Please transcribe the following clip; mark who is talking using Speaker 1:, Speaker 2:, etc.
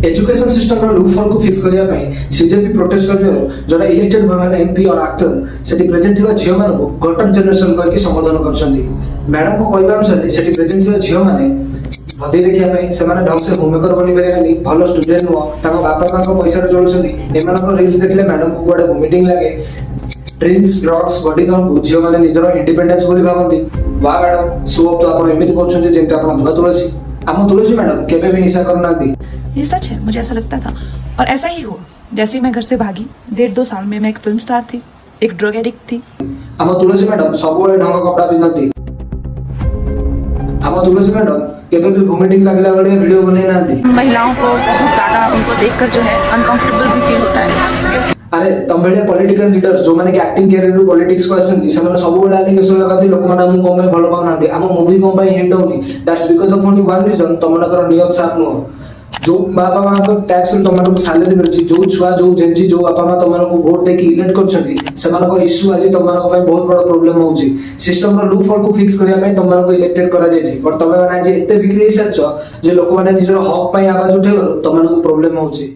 Speaker 1: Education system रो loophole को fix करिया पई सीजेपी प्रोटेस्ट करले जरा इलेक्टेड वुमेन एमपी और एक्टर सेठी प्रेजेंट थिवा झियो मान को गटर जनरेशन कहि संबोधन करछंदी। मैडम को कहबा अनुसार सेठी प्रेजेंट थिवा झियो माने भदी देखिया पई से माने ढंग से होममेकर बनि परियानी भलो स्टूडेंट नो ताको बापा मां को पैसा रे जोलछंदी एमान को रील्स देखले मैडम को बडे मीटिंग लागे ड्रिंक्स ड्रग्स बॉडी काम बुझियो माने निजरो इंडिपेंडेंस बोली भाबंती। वाह मैडम सो तो आपण एमिति करछंदी जेंटा आपण धुआ तुलसी हम तुलसी मैडम केबे भी निशा करनांती।
Speaker 2: ये सच है, मुझे ऐसा लगता था और ऐसा ही हुआ। जैसे ही मैं घर से भागी 1.5-2 साल में मैं एक फिल्म स्टार थी, एक ड्रग एडिक्ट थी।
Speaker 1: हम तुलसी मैडम सब बड़े ढंग कपड़ा पिनती। हम तुलसी मैडम केबे भी वोमिटिंग लागला बड़े वीडियो बने नांती।
Speaker 2: महिलाओं को बहुत ज्यादा उनको देखकर जो है अनकंफर्टेबल भी फील होता है।
Speaker 1: अरे तम बेले पॉलिटिकल लीडर्स जो माने कि एक्टिंग कैरियर रो पॉलिटिक्स को आछन से माने सब बड़े एलिगेशन लगाती लोक माने हम कोम में भलो पाउ नांती हम मूवी कोम में हिट होनी that's because of only one reason तमनकर नियत साफ नो जो बापा मां को टैक्स तमन को सैलरी मिलची जो छुआ जो जेंजी जो बापा मां तमन को वोट दे के इलेक्ट करछथि सेमान को इश्यू आज तमन को बहुत बड़ प्रॉब्लम होउची सिस्टम रो लूप होल को फिक्स करिया में तमन को इलेक्टेड करा जायछि पर तमे माने जे एते बिक्री छ जे लोक माने निजर हक पई आवाज उठेबो तमन को प्रॉब्लम होउची।